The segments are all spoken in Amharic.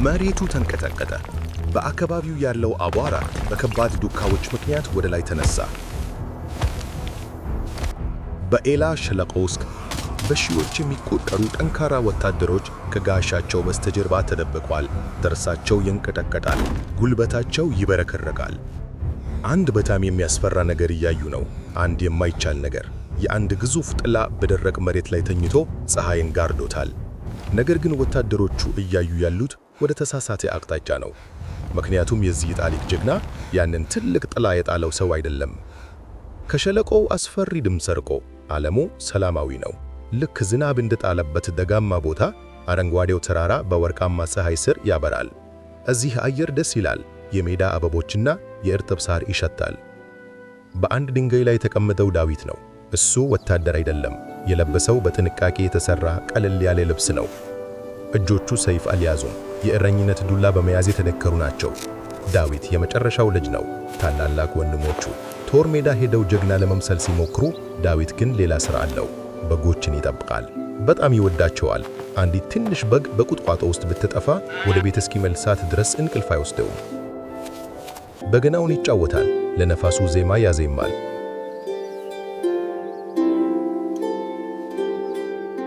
መሬቱ ተንቀጠቀጠ። በአካባቢው ያለው አቧራ በከባድ ዱካዎች ምክንያት ወደ ላይ ተነሳ። በኤላ ሸለቆ ውስጥ በሺዎች የሚቆጠሩ ጠንካራ ወታደሮች ከጋሻቸው በስተጀርባ ተደብቀዋል። ጥርሳቸው ይንቀጠቀጣል፣ ጉልበታቸው ይበረከረካል። አንድ በጣም የሚያስፈራ ነገር እያዩ ነው። አንድ የማይቻል ነገር። የአንድ ግዙፍ ጥላ በደረቅ መሬት ላይ ተኝቶ ፀሐይን ጋርዶታል። ነገር ግን ወታደሮቹ እያዩ ያሉት ወደ ተሳሳተ አቅጣጫ ነው። ምክንያቱም የዚህ ታሪክ ጀግና ያንን ትልቅ ጥላ የጣለው ሰው አይደለም። ከሸለቆው አስፈሪ ድምፅ ሰርቆ ዓለሙ ሰላማዊ ነው። ልክ ዝናብ እንደጣለበት ደጋማ ቦታ አረንጓዴው ተራራ በወርቃማ ፀሐይ ስር ያበራል። እዚህ አየር ደስ ይላል። የሜዳ አበቦችና የእርጥብ ሳር ይሸታል። በአንድ ድንጋይ ላይ የተቀመጠው ዳዊት ነው። እሱ ወታደር አይደለም። የለበሰው በጥንቃቄ የተሰራ ቀለል ያለ ልብስ ነው። እጆቹ ሰይፍ አልያዙም። የእረኝነት ዱላ በመያዝ የተነከሩ ናቸው። ዳዊት የመጨረሻው ልጅ ነው። ታላላቅ ወንድሞቹ ጦር ሜዳ ሄደው ጀግና ለመምሰል ሲሞክሩ፣ ዳዊት ግን ሌላ ሥራ አለው። በጎችን ይጠብቃል። በጣም ይወዳቸዋል። አንዲት ትንሽ በግ በቁጥቋጦ ውስጥ ብትጠፋ ወደ ቤት እስኪመልሳት ድረስ እንቅልፍ አይወስደውም። በገናውን ይጫወታል፣ ለነፋሱ ዜማ ያዜማል።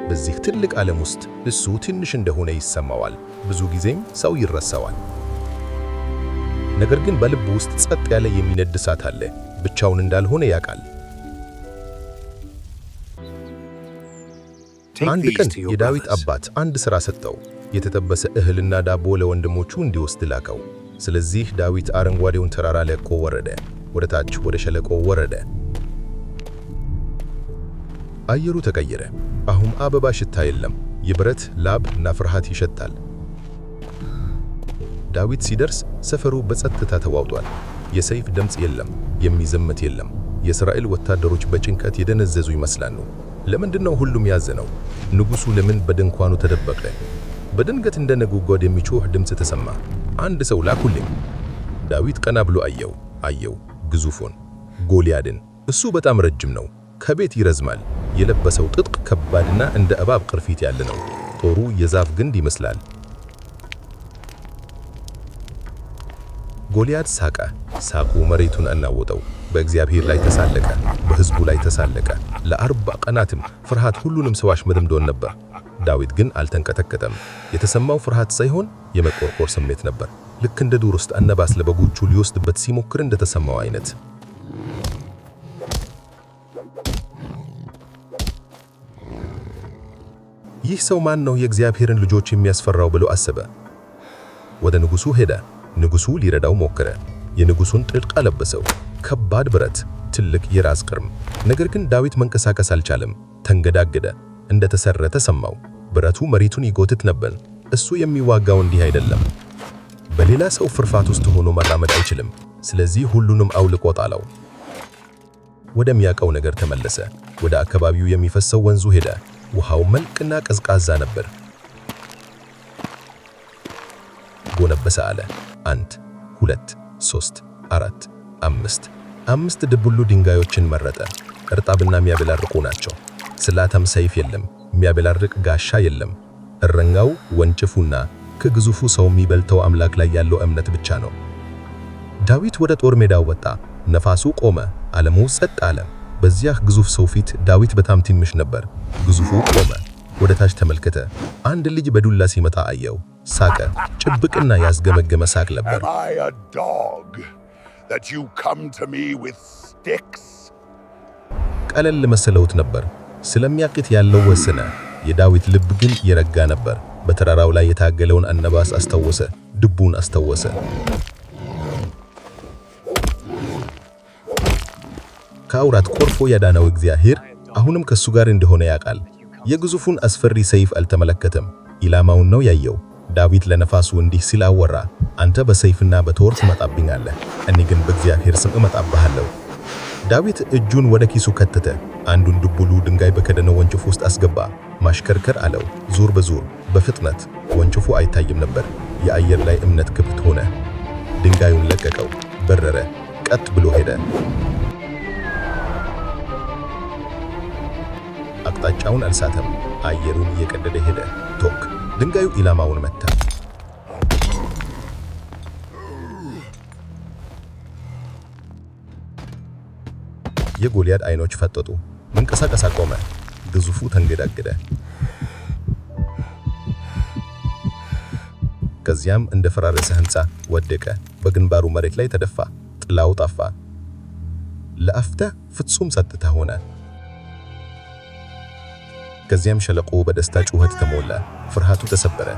በዚህ ትልቅ ዓለም ውስጥ እሱ ትንሽ እንደሆነ ይሰማዋል። ብዙ ጊዜም ሰው ይረሳዋል። ነገር ግን በልቡ ውስጥ ጸጥ ያለ የሚነድ እሳት አለ። ብቻውን እንዳልሆነ ያውቃል። አንድ ቀን የዳዊት አባት አንድ ሥራ ሰጠው። የተጠበሰ እህልና ዳቦ ለወንድሞቹ እንዲወስድ ላከው። ስለዚህ ዳዊት አረንጓዴውን ተራራ ለቆ ወረደ። ወደ ታች ወደ ሸለቆው ወረደ። አየሩ ተቀየረ። አሁን አበባ ሽታ የለም። የብረት ላብ እና ፍርሃት ይሸታል። ዳዊት ሲደርስ ሰፈሩ በጸጥታ ተዋውጧል። የሰይፍ ድምፅ የለም፣ የሚዘምት የለም። የእስራኤል ወታደሮች በጭንቀት የደነዘዙ ይመስላሉ። ለምንድነው ሁሉም ያዘነው? ንጉሡ ለምን በድንኳኑ ተደበቀ? በድንገት እንደ ነጎድጓድ የሚጮህ ድምፅ ተሰማ። አንድ ሰው ላኩልኝ። ዳዊት ቀና ብሎ አየው ግዙፉን ጎልያድን። እሱ በጣም ረጅም ነው፣ ከቤት ይረዝማል። የለበሰው ትጥቅ ከባድና እንደ እባብ ቅርፊት ያለ ነው። ጦሩ የዛፍ ግንድ ይመስላል። ጎልያድ ሳቀ። ሳቁ መሬቱን አናወጠው። በእግዚአብሔር ላይ ተሳለቀ፣ በሕዝቡ ላይ ተሳለቀ። ለ40 ቀናትም ፍርሃት ሁሉንም ሰው አሽመድምዶን ነበር። ዳዊት ግን አልተንቀጠቀጠም። የተሰማው ፍርሃት ሳይሆን የመቆርቆር ስሜት ነበር። ልክ እንደ ዱር ውስጥ አነባስ ለበጎቹ ሊወስድበት ሲሞክር እንደተሰማው አይነት። ይህ ሰው ማን ነው የእግዚአብሔርን ልጆች የሚያስፈራው ብሎ አሰበ። ወደ ንጉሡ ሄደ። ንጉሡ ሊረዳው ሞከረ። የንጉሡን ጥልቅ አለበሰው፣ ከባድ ብረት፣ ትልቅ የራስ ቅርም። ነገር ግን ዳዊት መንቀሳቀስ አልቻለም። ተንገዳገደ። እንደተሰረተ ተሰማው። ብረቱ መሬቱን ይጎትት ነበር። እሱ የሚዋጋው እንዲህ አይደለም። በሌላ ሰው ፍርፋት ውስጥ ሆኖ መራመድ አይችልም። ስለዚህ ሁሉንም አውልቆ ጣለው። ወደሚያውቀው ነገር ተመለሰ። ወደ አካባቢው የሚፈሰው ወንዙ ሄደ። ውሃው መልቅና ቀዝቃዛ ነበር። ጎነበሰ አለ። 1 2 3 4 5 ድቡሉ ድንጋዮችን መረጠ። እርጣብና የሚያበላርቁ ናቸው። ስላታም ሰይፍ የለም፣ የሚያበላርቅ ጋሻ የለም። እረኛው ወንጭፉና ከግዙፉ ሰው የሚበልጠው አምላክ ላይ ያለው እምነት ብቻ ነው። ዳዊት ወደ ጦር ሜዳው ወጣ። ነፋሱ ቆመ። ዓለሙ ጸጥ አለ። በዚያ ግዙፍ ሰው ፊት ዳዊት በጣም ትንሽ ነበር። ግዙፉ ቆመ። ወደ ታች ተመለከተ። አንድ ልጅ በዱላ ሲመጣ አየው። ሳቀ። ጭብቅና ያስገመገመ ሳቅ ነበር። ቀለል መሰለውት ነበር። ስለሚያቅት ያለው ወሰነ። የዳዊት ልብ ግን የረጋ ነበር። በተራራው ላይ የታገለውን አነባስ አስታወሰ። ድቡን አስታወሰ። ከአውራት ቆርፎ ያዳነው እግዚአብሔር አሁንም ከሱ ጋር እንደሆነ ያውቃል። የግዙፉን አስፈሪ ሰይፍ አልተመለከተም። ኢላማውን ነው ያየው። ዳዊት ለነፋሱ እንዲህ ሲል አወራ፣ አንተ በሰይፍና በጦር ትመጣብኛለህ፣ እኔ ግን በእግዚአብሔር ስም እመጣብሃለሁ። ዳዊት እጁን ወደ ኪሱ ከተተ። አንዱን ድቡሉ ድንጋይ በከደነው ወንጭፍ ውስጥ አስገባ። ማሽከርከር አለው። ዙር በዙር በፍጥነት። ወንጭፉ አይታይም ነበር። የአየር ላይ እምነት ክፍት ሆነ። ድንጋዩን ለቀቀው። በረረ። ቀጥ ብሎ ሄደ። አቅጣጫውን አልሳተም። አየሩን እየቀደደ ሄደ። ቶክ! ድንጋዩ ኢላማውን መታ። የጎልያድ አይኖች ፈጠጡ። መንቀሳቀስ አቆመ። ግዙፉ ተንገዳገደ። ከዚያም እንደ ፈራረሰ ሕንፃ ወደቀ። በግንባሩ መሬት ላይ ተደፋ። ጥላው ጠፋ። ለአፍታ ፍጹም ጸጥታ ሆነ። ከዚያም ሸለቆው በደስታ ጩኸት ተሞላ። ፍርሃቱ ተሰበረ።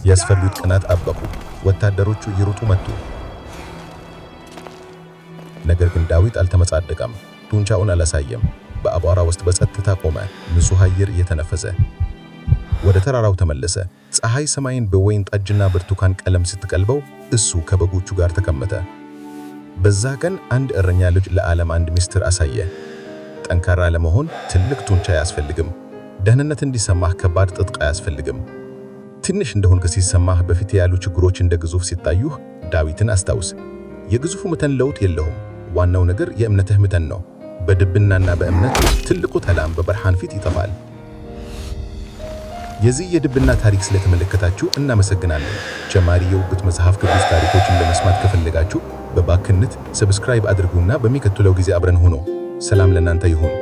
ያስፈሉት ቀናት አበቁ። ወታደሮቹ እየሮጡ መጡ። ነገር ግን ዳዊት አልተመጻደቀም። ጡንቻውን አላሳየም። በአቧራ ውስጥ በጸጥታ ቆመ። ንጹሕ አየር እየተነፈሰ ወደ ተራራው ተመለሰ። ፀሐይ ሰማይን በወይን ጠጅና ብርቱካን ቀለም ስትቀልበው እሱ ከበጎቹ ጋር ተቀመጠ። በዛ ቀን አንድ እረኛ ልጅ ለዓለም አንድ ምስጢር አሳየ። ጠንካራ ለመሆን ትልቅ ጡንቻ አያስፈልግም። ደህንነት እንዲሰማህ ከባድ ትጥቅ አያስፈልግም። ትንሽ እንደሆንክ ሲሰማህ በፊት ያሉ ችግሮች እንደ ግዙፍ ሲታዩህ ዳዊትን አስታውስ። የግዙፉ መጠን ለውጥ የለውም። ዋናው ነገር የእምነትህ መጠን ነው። በድብናና በእምነት ትልቁ ተላም በብርሃን ፊት ይጠፋል። የዚህ የድብና ታሪክ ስለተመለከታችሁ እናመሰግናለን። ጀማሪ የውግት መጽሐፍ ቅዱስ ታሪኮችን ለመስማት ከፈለጋችሁ በባክነት ሰብስክራይብ አድርጉና በሚከተለው ጊዜ አብረን ሆኖ ሰላም ለእናንተ ይሁን።